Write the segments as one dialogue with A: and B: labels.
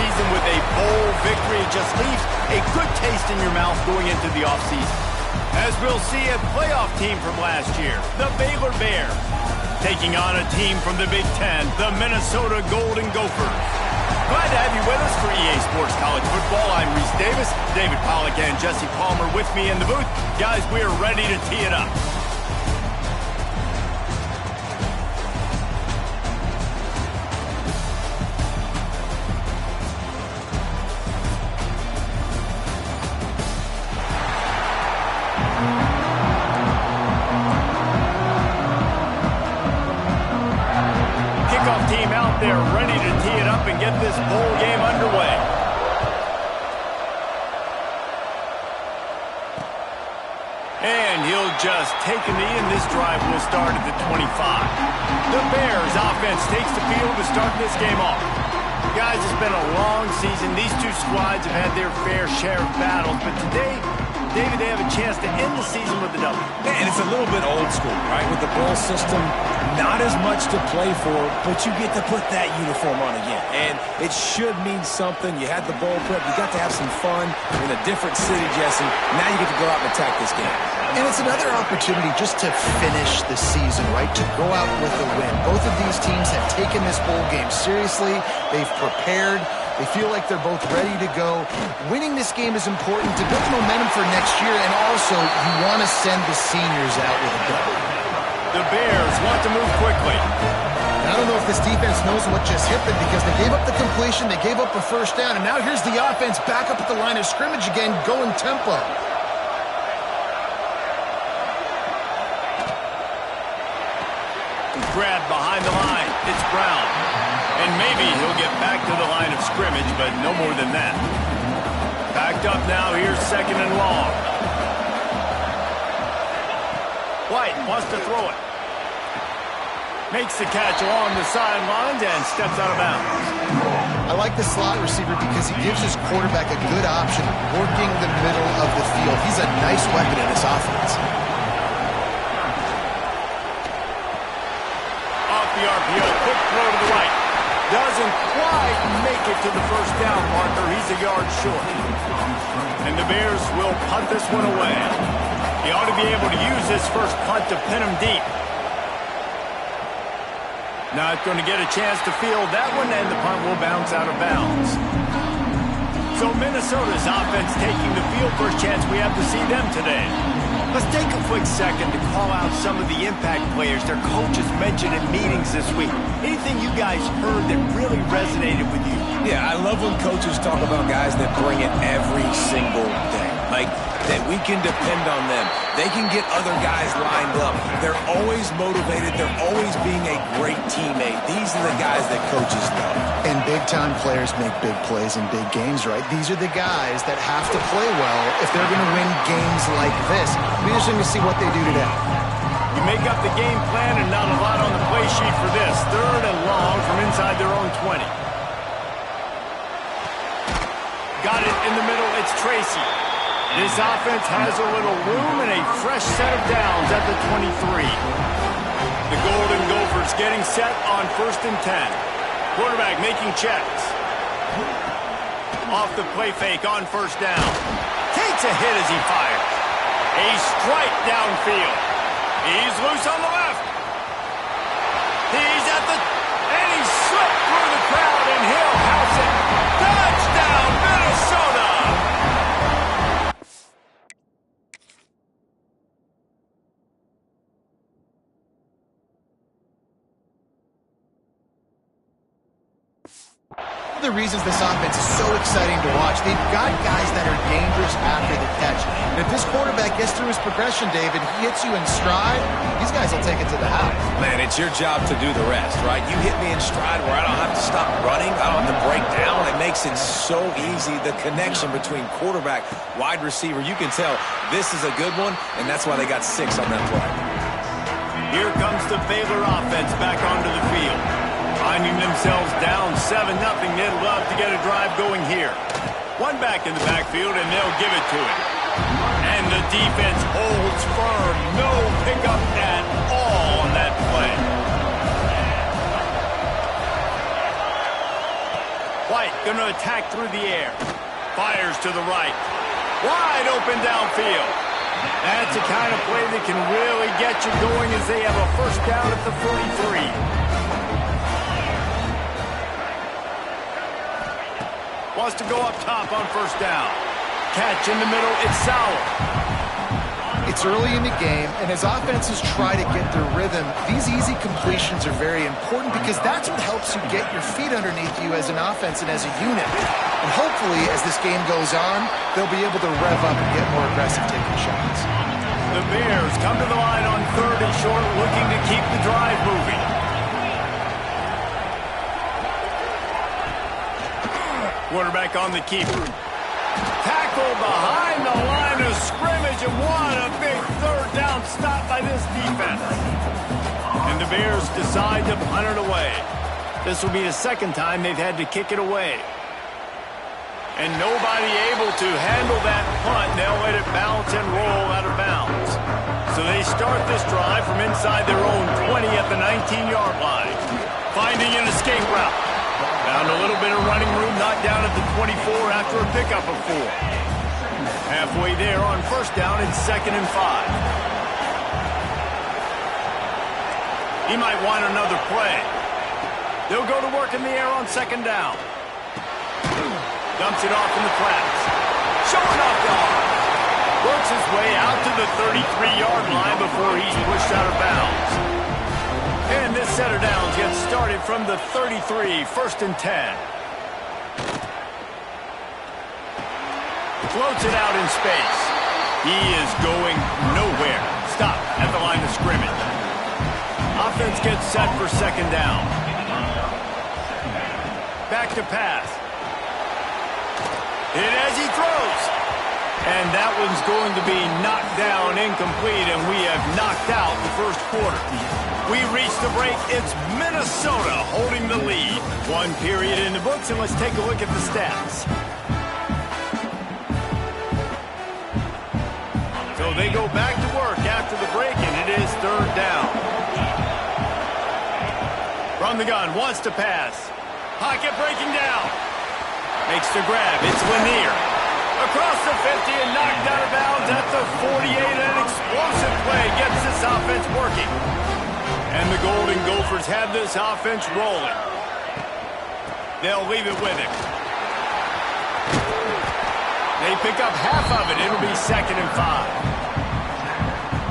A: season with a bowl victory. It just leaves a good taste in your mouth going into the offseason. As we'll see, a playoff team from last year, the Baylor Bears, taking on a team from the Big Ten, the Minnesota Golden Gophers. Glad to have you with us for EA Sports College Football. I'm Reese Davis, David Pollack and Jesse Palmer with me in the booth. Guys, we are ready to tee it up. Team out there ready to tee it up and get this bowl game underway. And he'll just take a knee, and this drive will start at the 25. The Bears offense takes the field to start this game off. Guys, it's been a long season. These two squads have had their fair share of battles, but today, David, they have a chance to end the season with a W.
B: And it's a little bit old school, right? With the bowl system, not as much to play for, but you get to put that uniform on again. And it should mean something. You had the bowl prep. You got to have some fun in a different city, Jesse. Now you get to go out and attack this game.
C: And it's another opportunity just to finish the season, right? To go out with a win. Both of these teams have taken this bowl game seriously. They've prepared. They feel like they're both ready to go. Winning this game is important to build momentum for next year, and also you want to send the seniors out with a W.
A: The Bears want to move quickly.
C: I don't know if this defense knows what just hit them because they gave up the completion, they gave up a first down, and now here's the offense back up at the line of scrimmage again, going tempo.
A: Grab behind the line. It's Brown. And maybe he'll get back to the line of scrimmage, but no more than that. Backed up now. Here's second and long. White wants to throw it. Makes the catch along the sidelines and steps out of bounds.
C: I like the slot receiver because he gives his quarterback a good option working the middle of the field. He's a nice weapon in his offense.
A: The RPO, quick throw to the right. Doesn't quite make it to the first down marker. He's a yard short. And the Bears will punt this one away. He ought to be able to use this first punt to pin him deep. Not going to get a chance to field that one, and the punt will bounce out of bounds. So Minnesota's offense taking the field. First chance we have to see them today. Let's take a quick second to call out some of the impact players their coaches mentioned in meetings this week. Anything you guys heard that really resonated with you?
B: Yeah, I love when coaches talk about guys that bring it every single day. Like, that we can depend on them. They can get other guys lined up. They're always motivated. They're always being a great teammate. These are the guys that coaches love.
C: And big-time players make big plays in big games, right? These are the guys that have to play well if they're going to win games like this. Be interesting to see what they do today.
A: You make up the game plan and not a lot on the play sheet for this. Third and long from inside their own 20. Got it in the middle. It's Tracy. This offense has a little room and a fresh set of downs at the 23. The Golden Gophers getting set on 1st and 10. Quarterback making checks. Off the play fake on first down. Takes a hit as he fires. A strike downfield. He's loose on the left. He's at the... And he slipped through the crowd and he'll house it. Touchdown, Minnesota!
C: One of the reasons this offense is so exciting to watch, they've got guys that are dangerous after the catch. And if this quarterback gets through his progression, David, he hits you in stride, these guys will take it to the house.
B: Man, it's your job to do the rest, right? You hit me in stride where I don't have to stop running. I don't have to break down. It makes it so easy. The connection between quarterback, wide receiver, you can tell this is a good one, and that's why they got 6 on that play.
A: Here comes the Baylor offense back onto the field. Finding themselves down 7-0, they'd love to get a drive going here. One back in the backfield, and they'll give it to him. And the defense holds firm. No pickup at all on that play. White going to attack through the air. Fires to the right. Wide open downfield. That's the kind of play that can really get you going as they have a first down at the 43. Wants to go up top on first down. Catch in the middle, it's Sauer.
C: It's early in the game, and as offenses try to get their rhythm, these easy completions are very important because that's what helps you get your feet underneath you as an offense and as a unit. And hopefully, as this game goes on, they'll be able to rev up and get more aggressive taking shots.
A: The Bears come to the line on 3rd and short, looking to keep the drive moving. Quarterback on the keeper. Tackle behind the line of scrimmage, and what a big 3rd down stop by this defense. And the Bears decide to punt it away. This will be the 2nd time they've had to kick it away. And nobody able to handle that punt. They'll let it bounce and roll out of bounds. So they start this drive from inside their own 20 at the 19-yard line. Finding an escape route. Found a little bit of running room, knocked down at the 24 after a pickup of 4. Halfway there on first down, it's 2nd and 5. He might want another play. They'll go to work in the air on 2nd down. Dumps it off in the flats. Showing off the arm. Works his way out to the 33-yard line before he's pushed out of bounds. And this set of downs gets started from the 33, 1st and 10. Floats it out in space. He is going nowhere. Stop at the line of scrimmage. Offense gets set for 2nd down. Back to pass. Hit as he throws. And that one's going to be knocked down incomplete, and we have knocked out the first quarter. We reach the break. It's Minnesota holding the lead. 1 period in the books, and let's take a look at the stats. So they go back to work after the break, and it is 3rd down. From the gun, wants to pass. Pocket breaking down. Makes the grab. It's Lanier. Across the 50 and knocked out of bounds at the 48. An explosive play gets this offense working. And the Golden Gophers have this offense rolling. They'll leave it with him. They pick up half of it. It'll be 2nd and 5.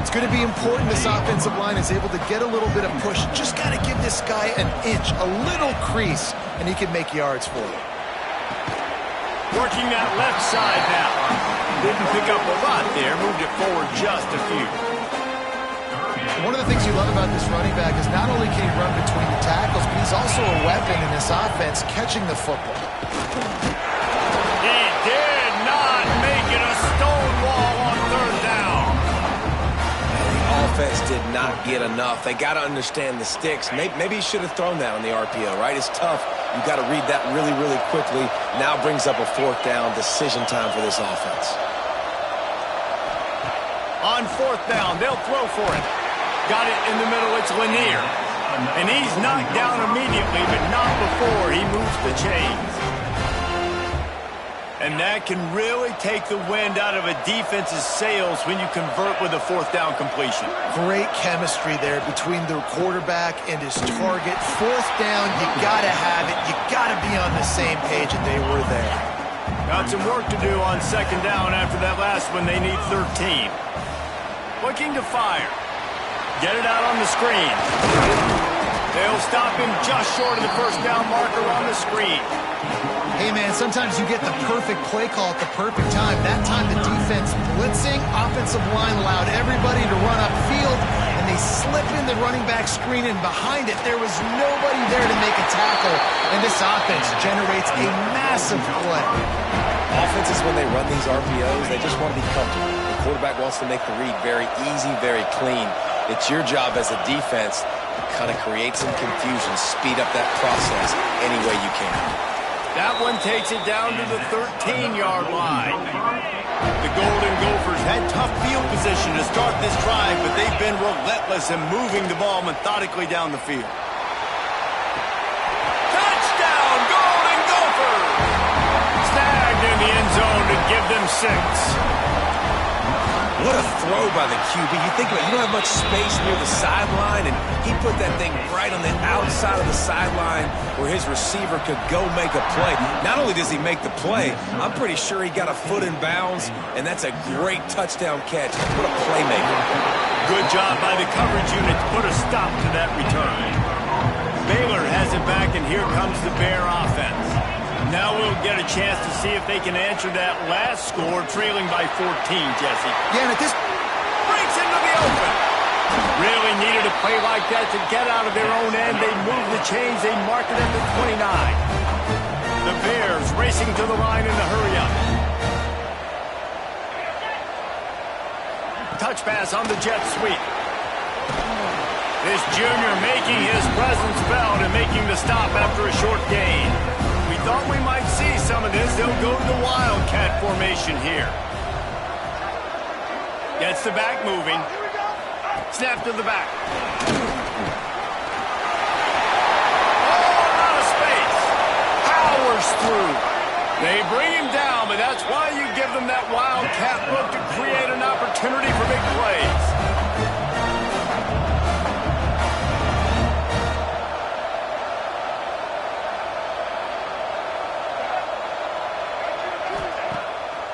C: It's going to be important this offensive line is able to get a little bit of push. Just got to give this guy an inch, a little crease, and he can make yards for you.
A: Working that left side now. Didn't pick up a lot there. Moved it forward just a few.
C: One of the things you love about this running back is not only can he run between the tackles, but he's also a weapon in this offense catching the football.
A: He did not make it a stone wall on 3rd down.
B: The offense did not get enough. They got to understand the sticks. Maybe he should have thrown that on the RPO, right? It's tough. You got to read that really, really quickly. Now brings up a 4th down decision time for this offense.
A: On 4th down, they'll throw for it. Got it in the middle, it's Lanier. And he's knocked down immediately, but not before he moves the chains. And that can really take the wind out of a defense's sails when you convert with a 4th down completion.
C: Great chemistry there between the quarterback and his target. 4th down, you got to have it. You got to be on the same page, and they were there.
A: Got some work to do on 2nd down after that last one. They need 13. Looking to fire. Get it out on the screen. They'll stop him just short of the first down marker on the screen.
C: Hey, man, sometimes you get the perfect play call at the perfect time. That time the defense blitzing, offensive line allowed everybody to run upfield, and they slip in the running back screen, and behind it, there was nobody there to make a tackle, and this offense generates a massive play.
B: Offenses, when they run these RPOs, they just want to be comfortable. The quarterback wants to make the read very easy, very clean. It's your job as a defense to kind of create some confusion, speed up that process any way you can.
A: That one takes it down to the 13-yard line. The Golden Gophers had tough field position to start this drive, but they've been relentless in moving the ball methodically down the field. Touchdown, Golden Gophers!
B: What a throw by the QB. You think about it, you don't have much space near the sideline, and he put that thing right on the outside of the sideline where his receiver could go make a play. Not only does he make the play, I'm pretty sure he got a foot in bounds, and that's a great touchdown catch. What a playmaker.
A: Good job by the coverage unit to put a stop to that return. Baylor has it back, and here comes the Bear offense. Now we'll get a chance to see if they can answer that last score, trailing by 14, Jesse.
C: Yeah, and at this...
A: Breaks into the open. Really needed a play like that to get out of their own end. They move the chains. They mark it at the 29. The Bears racing to the line in a hurry-up. Touch pass on the jet sweep. This junior making his presence felt and making the stop after a short gain. We thought we might see some of this. They'll go to the Wildcat formation here. Gets the back moving. Snap to the back. Oh, out of space. Powers through. They bring him down, but that's why you give them that Wildcat look to create an opportunity for big plays.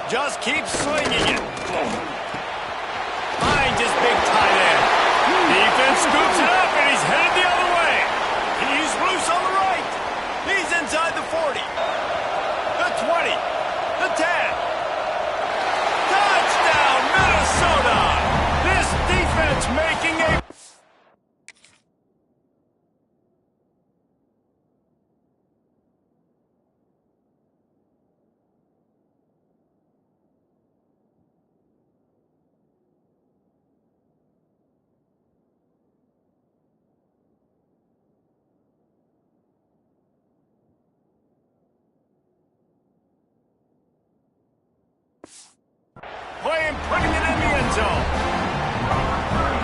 A: Just keep slinging it. Behind his big tight end. Defense scoops it up, and he's headed the other way. He's loose on the right. He's inside the 40. The 20. The 10. Touchdown, Minnesota. This defense making a... Playing, putting it in the end zone.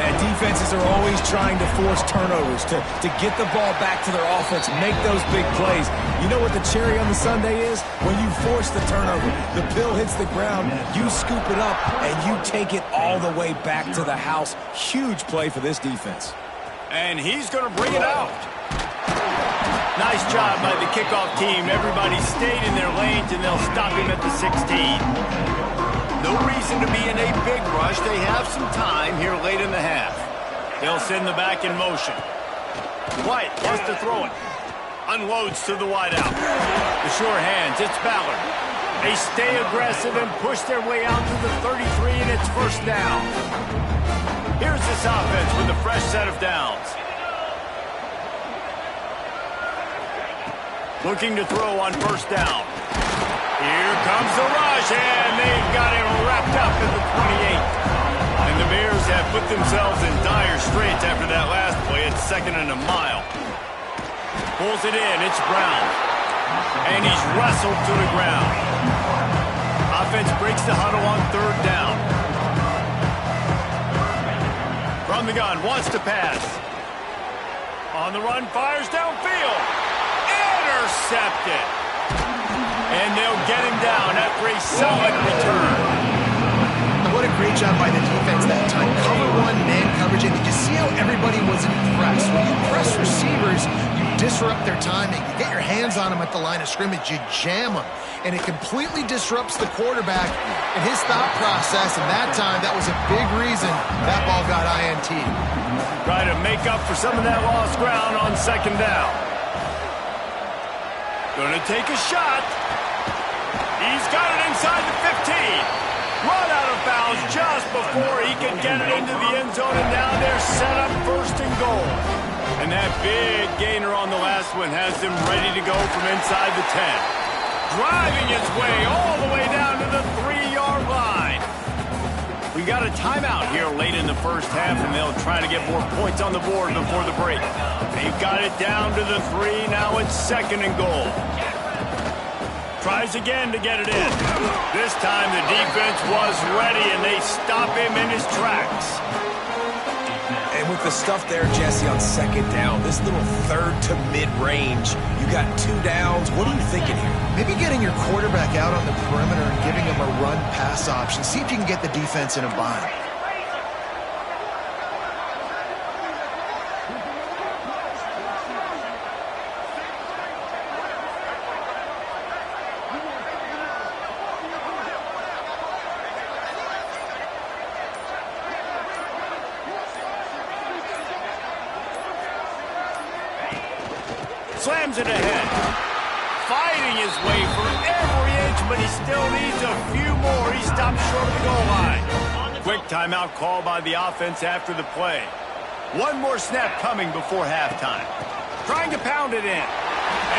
B: Man, defenses are always trying to force turnovers to get the ball back to their offense, make those big plays. You know what the cherry on the sundae is? When you force the turnover, the pill hits the ground, you scoop it up, and you take it all the way back to the house. Huge play for this defense.
A: And he's going to bring it out. Nice job by the kickoff team. Everybody stayed in their lanes, and they'll stop him at the 16. No reason to be in a big rush. They have some time here late in the half. They'll send the back in motion. White wants to throw it. Unloads to the wideout. The sure hands, it's Baylor. They stay aggressive and push their way out to the 33, and it's first down. Here's this offense with a fresh set of downs. Looking to throw on first down. Here comes the rush, and they've got it wrapped up at the 28. And the Bears have put themselves in dire straits after that last play. It's 2nd and a mile. Pulls it in, it's Brown. And he's wrestled to the ground. Offense breaks the huddle on 3rd down. From the gun, wants to pass. On the run, fires downfield. Intercepted. And they'll get him down after a solid return.
C: What a great job by the defense that time. Cover one, man coverage, and did you see how everybody was in press? When you press receivers, you disrupt their timing. You get your hands on them at the line of scrimmage, you jam them, and it completely disrupts the quarterback and his thought process, and that time, that was a big reason that ball got INT.
A: Try to make up for some of that lost ground on 2nd down. Gonna take a shot. He's got it inside the 15. Run out of bounds just before he can get it into the end zone, and now they're set up 1st and goal. And that big gainer on the last one has them ready to go from inside the 10. Driving its way all the way down to the 3-yard line. We got a timeout here late in the first half, and they'll try to get more points on the board before the break. They've got it down to the 3. Now it's 2nd and goal. Tries again to get it in. This time the defense was ready, and they stop him in his tracks.
C: And
B: with the stuff there, Jesse, on second down, this little third to mid-range, you got 2 downs. What are you thinking here?
C: Maybe getting your quarterback out on the perimeter and giving him a run-pass option. See if you can get the defense in a bind.
A: Slams it ahead. Fighting his way for every inch, but he still needs a few more. He stopped short of the goal line. Quick timeout call by the offense after the play. One more snap coming before halftime. Trying to pound it in.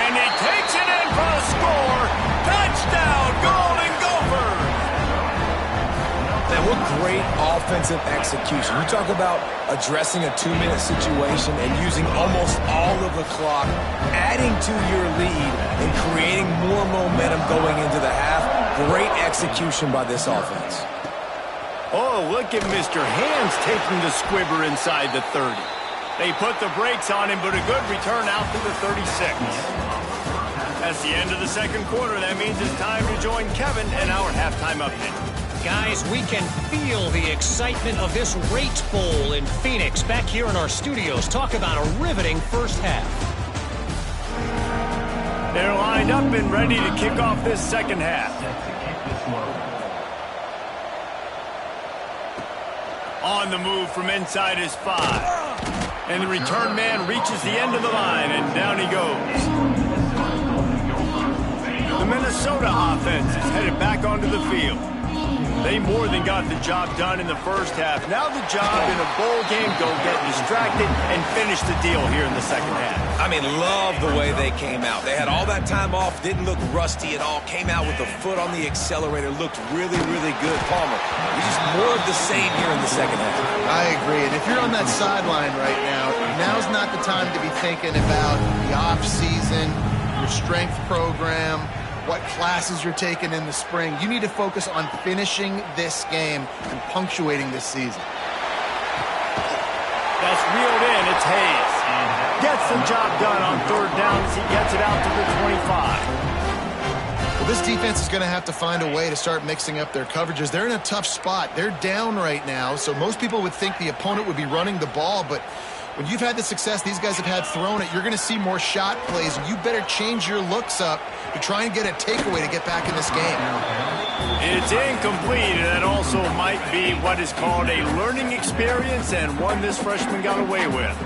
A: And he takes it in for a score. Touchdown, Golden Gophers!
B: Man, what great offensive execution. You talk about addressing a 2-minute situation and using almost all of the clock, adding to your lead and creating more momentum going into the half. Great execution by this offense.
A: Oh, look at Mr. Hands taking the squibber inside the 30. They put the brakes on him, but a good return out to the 36. That's the end of the second quarter. That means it's time to join Kevin in our halftime update.
D: Guys, we can feel the excitement of this Rate Bowl in Phoenix back here in our studios. Talk about a riveting first half.
A: They're lined up and ready to kick off this second half. On the move from inside his 5. And the return man reaches the end of the line, and down he goes. The Minnesota offense is headed back onto the field. They more than got the job done in the first half. Now the job in a bowl game, go get distracted and finish the deal here in the second half.
B: I mean, love the way they came out. They had all that time off, didn't look rusty at all, came out with the foot on the accelerator, looked really, really good. Palmer, it's just more of the same here in the second half.
C: I agree, and if you're on that sideline right now, now's not the time to be thinking about the off-season, your strength program, what classes you're taking in the spring. You need to focus on finishing this game and punctuating this season.
A: That's reeled in. It's Hayes. Gets the job done on third down as he gets it out to the 25.
C: Well, this defense is going to have to find a way to start mixing up their coverages. They're in a tough spot. They're down right now, so most people would think the opponent would be running the ball, but when you've had the success these guys have had throwing it, you're going to see more shot plays. You better change your looks up to try and get a takeaway to get back in this game.
A: It's incomplete, and that also might be what is called a learning experience and one this freshman got away with.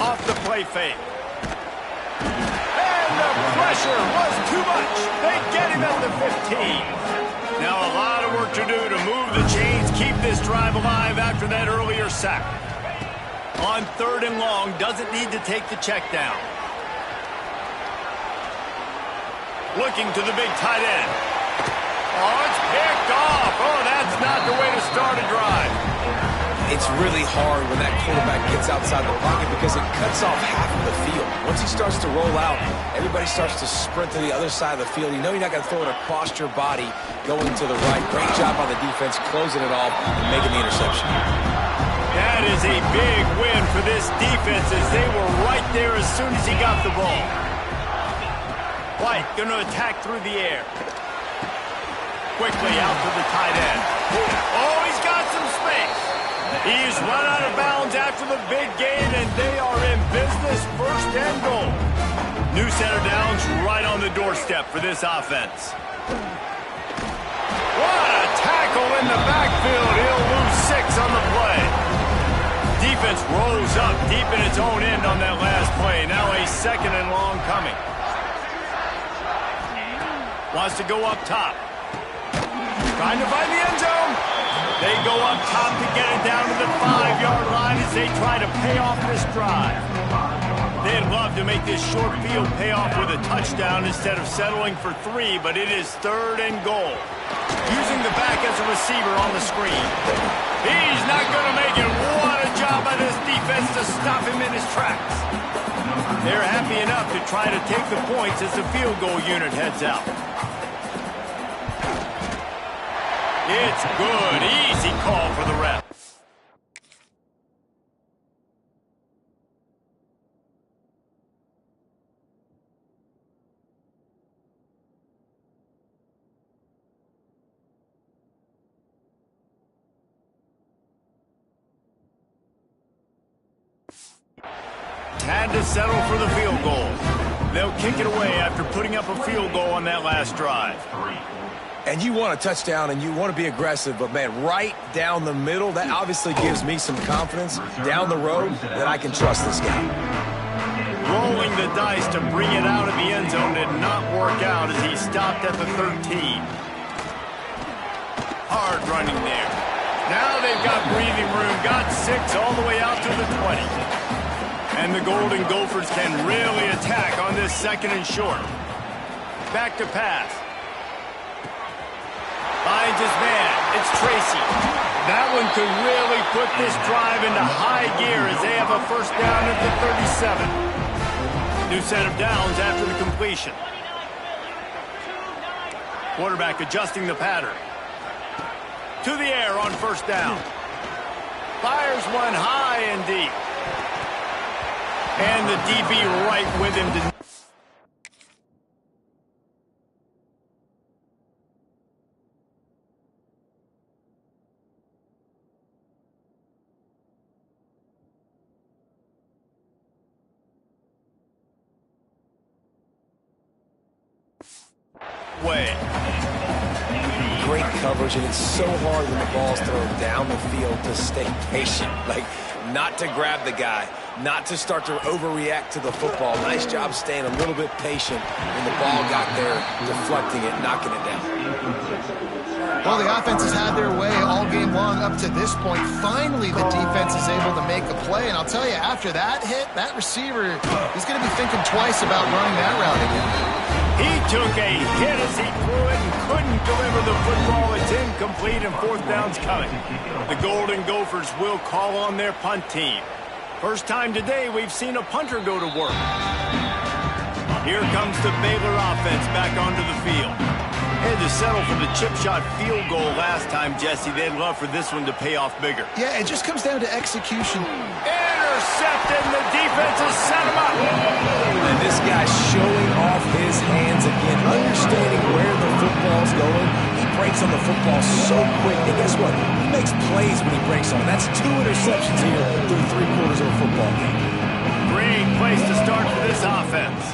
A: Off the play fake. And the pressure was too much. They get him at the 15. Now a lot of work to do to move the chains, keep this drive alive after that earlier sack. On third and long, doesn't need to take the check down. Looking to the big tight end. Oh, it's picked off. Oh, that's not the way to start a drive.
B: It's really hard when that quarterback gets outside the pocket because it cuts off half of the field. Once he starts to roll out, everybody starts to sprint to the other side of the field. You know you're not going to throw it across your body going to the right. Great job by the defense closing it off and making the interception.
A: That is a big win for this defense as they were right there as soon as he got the ball. White going to attack through the air. Quickly out to the tight end. Oh, he's got some space. He's run out of bounds after the big gain, and they are in business, first and goal. New center downs right on the doorstep for this offense. What a tackle in the backfield. He'll lose 6 on the play. Defense rolls up deep in its own end on that last play. Now a second and long coming. Wants to go up top. Trying to find the end zone. They go up top to get it down to the 5-yard line as they try to pay off this drive. They'd love to make this short field pay off with a touchdown instead of settling for 3, but it is third and goal. Using the back as a receiver on the screen. He's not going to make it. What a job by this defense to stop him in his tracks. They're happy enough to try to take the points as the field goal unit heads out. It's good. Easy call for the ref. had to settle for the field goal. They'll kick it away after putting up a field goal on that last drive.
B: And you want a touchdown and you want to be aggressive, but, man, right down the middle, that obviously gives me some confidence down the road that I can trust this guy.
A: Rolling the dice to bring it out of the end zone did not work out as he stopped at the 13. Hard running there. Now they've got breathing room, got 6 all the way out to the 20. And the Golden Gophers can really attack on this 2nd and short. Back to pass. Finds his man. It's Tracy. That one could really put this drive into high gear as they have a first down at the 37. New set of downs after the completion. Quarterback adjusting the pattern. To the air on first down. Fires one high and deep. And the DB right with him to... way.
B: Great coverage, and it's so hard when the ball's thrown down the field to stay patient. Like, not to grab the guy, not to start to overreact to the football. Nice job staying a little bit patient when the ball got there, deflecting it, knocking it down.
C: Well, the offense has had their way all game long up to this point. Finally, the defense is able to make a play. And I'll tell you, after that hit, that receiver, he's going to be thinking twice about running that route again.
A: He took a hit as he threw it and couldn't deliver the football. It's incomplete and 4th down's coming. The Golden Gophers will call on their punt team. First time today we've seen a punter go to work. Here comes the Baylor offense back onto the field. Had to settle for the chip shot field goal last time, Jesse. They'd love for this one to pay off bigger.
C: Yeah, it just comes down to execution.
A: Intercepted, and the defense has set him up.
B: And this guy's showing off his hands again, understanding where the football's going. He breaks on the football so quick, and guess what? He makes plays when he breaks on it. That's 2 interceptions here through 3/4 of a football game.
A: Great place to start for this offense.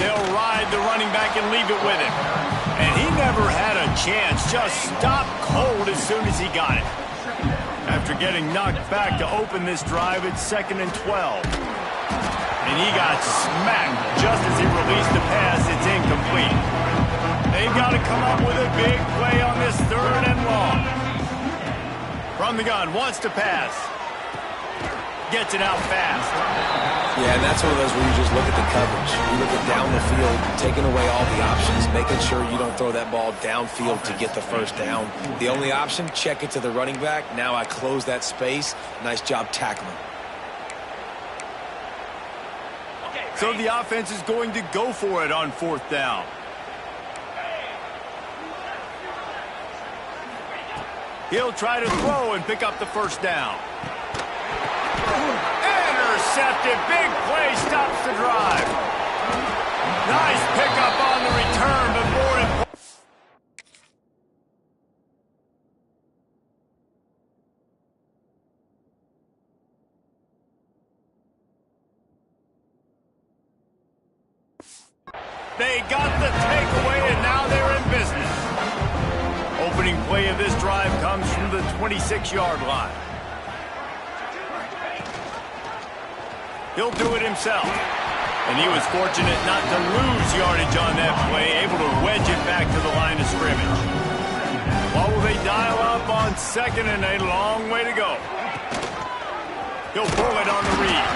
A: They'll ride the running back and leave it with him. And he never had a chance, just stopped cold as soon as he got it. After getting knocked back to open this drive, it's 2nd and 12. And he got smacked just as he released the pass. It's incomplete. They've got to come up with a big play on this 3rd and long. From the gun, wants to pass. Gets it out fast.
B: Yeah, and that's one of those where you just look at the coverage. You look at down the field, taking away all the options, making sure you don't throw that ball downfield to get the first down. The only option, check it to the running back. Now I close that space. Nice job tackling.
A: So the offense is going to go for it on 4th down. He'll try to throw and pick up the first down. Intercepted. Big play stops the drive. Nice pickup on the return, but more important. They got the takeaway, and now they're in business. Opening play of this drive comes from the 26-yard line. He'll do it himself. And he was fortunate not to lose yardage on that play, able to wedge it back to the line of scrimmage. What will they dial up on 2nd and a long way to go? He'll pull it on the read.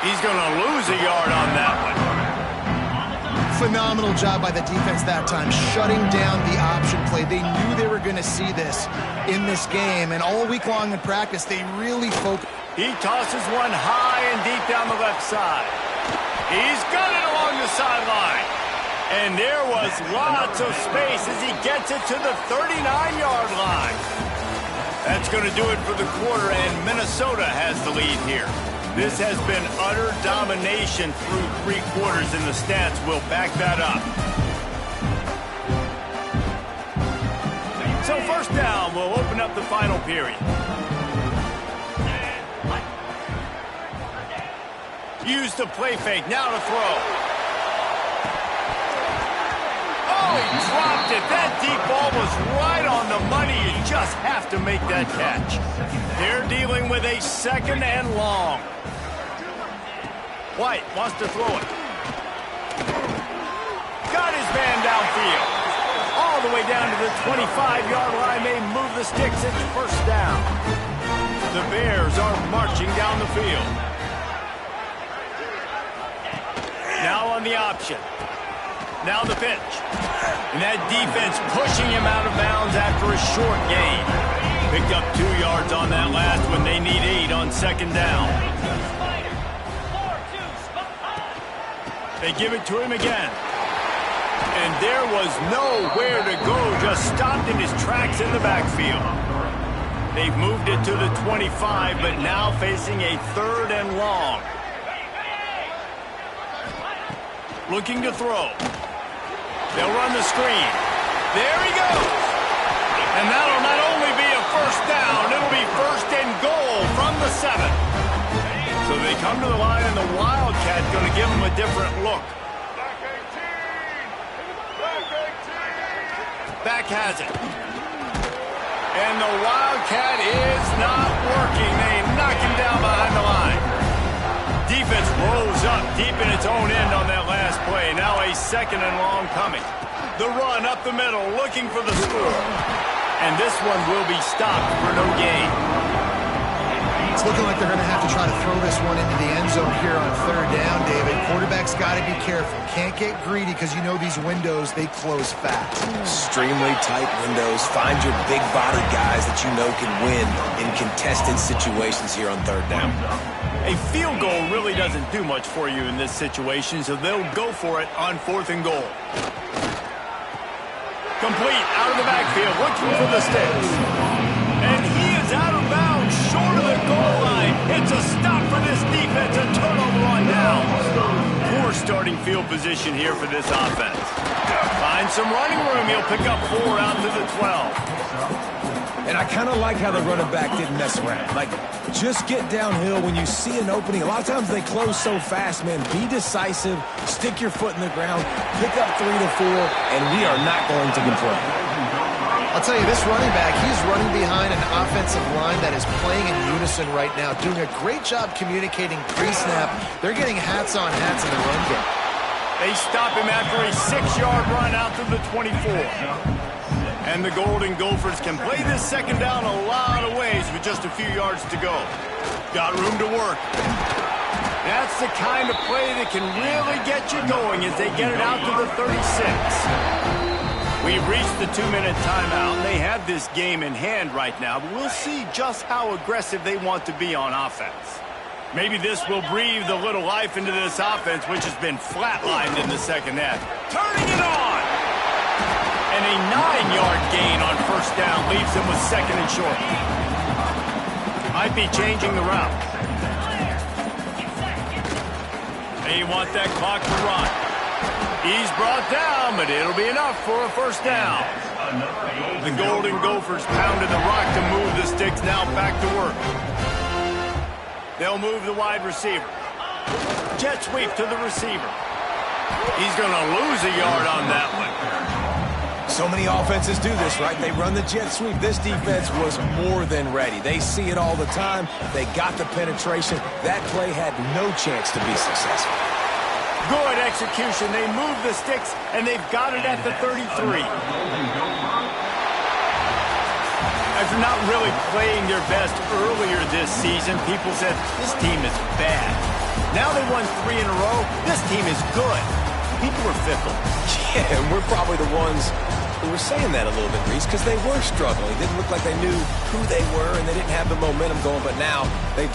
A: He's going to lose a yard on that one.
C: Phenomenal job by the defense that time, shutting down the option play. They knew they were going to see this in this game, and all week long in practice, they really focused.
A: He tosses one high and deep down the left side. He's got it along the sideline. And there was lots of space as he gets it to the 39-yard line. That's going to do it for the quarter, and Minnesota has the lead here. This has been utter domination through 3 quarters, and the stats will back that up. So 1st down will open up the final period. Use the play fake. Now to throw. Oh, he dropped it. That deep ball was right on the money. You just have to make that catch. They're dealing with a 2nd and long. White wants to throw it. Got his man downfield. All the way down to the 25-yard line. They move the sticks. It's 1st down. The Bears are marching down the field. Now on the option. Now the pitch. And that defense pushing him out of bounds after a short gain. Picked up 2 yards on that last one. They need 8 on 2nd down. They give it to him again. And there was nowhere to go. Just stopped in his tracks in the backfield. They've moved it to the 25, but now facing a 3rd and long. Looking to throw. They'll run the screen. There he goes. And that'll not only be a 1st down, it'll be 1st and goal from the 7. So they come to the line, and the Wildcat going to give them a different look. Back has it. And the Wildcat is not working. They knock him down behind the line. Defense rolls up deep in its own end on that last play. Now a 2nd and long coming. The run up the middle, looking for the score. And this one will be stopped for no gain.
C: It's looking like they're going to have to try to throw this one into the end zone here on 3rd down, David. Quarterback's got to be careful. Can't get greedy because you know these windows, they close fast.
B: Extremely tight windows. Find your big body guys that you know can win in contested situations here on 3rd down.
A: A field goal really doesn't do much for you in this situation, so they'll go for it on 4th and goal. Complete out of the backfield, looking for the sticks. And he is out of bounds, short of the goal line. It's a stop for this defense, a turnover on downs. Poor starting field position here for this offense. Find some running room. He'll pick up 4 out to the 12.
B: And I kind of like how the running back didn't mess around. Like, just get downhill when you see an opening. A lot of times they close so fast, man. Be decisive, stick your foot in the ground, pick up 3 to 4, and we are not going to complain.
C: I'll tell you, this running back, he's running behind an offensive line that is playing in unison right now, doing a great job communicating pre-snap. They're getting hats on hats in the run game.
A: They stop him after a 6-yard run out to the 24. And the Golden Gophers can play this 2nd down a lot of ways with just a few yards to go. Got room to work. That's the kind of play that can really get you going as they get it out to the 36. We've reached the 2-minute timeout, and they have this game in hand right now, but we'll see just how aggressive they want to be on offense. Maybe this will breathe a little life into this offense, which has been flatlined in the 2nd half. Turning it on! And a 9-yard gain on 1st down leaves them with 2nd and short. Might be changing the route. They want that clock to run. He's brought down, but it'll be enough for a 1st down. The Golden Gophers pounded the rock to move the sticks, now back to work. They'll move the wide receiver. Jet sweep to the receiver. He's going to lose a yard on that one.
B: So many offenses do this, right? They run the jet sweep. This defense was more than ready. They see it all the time. They got the penetration. That play had no chance to be successful.
A: Good execution. They move the sticks, and they've got it at the 33. After not really playing their best earlier this season, people said, this team is bad. Now they won 3 in a row. This team is good. People are fickle.
B: Yeah, and we're probably the ones who were saying that a little bit, Reese, because they were struggling. It didn't look like they knew who they were, and they didn't have the momentum going, but now they did.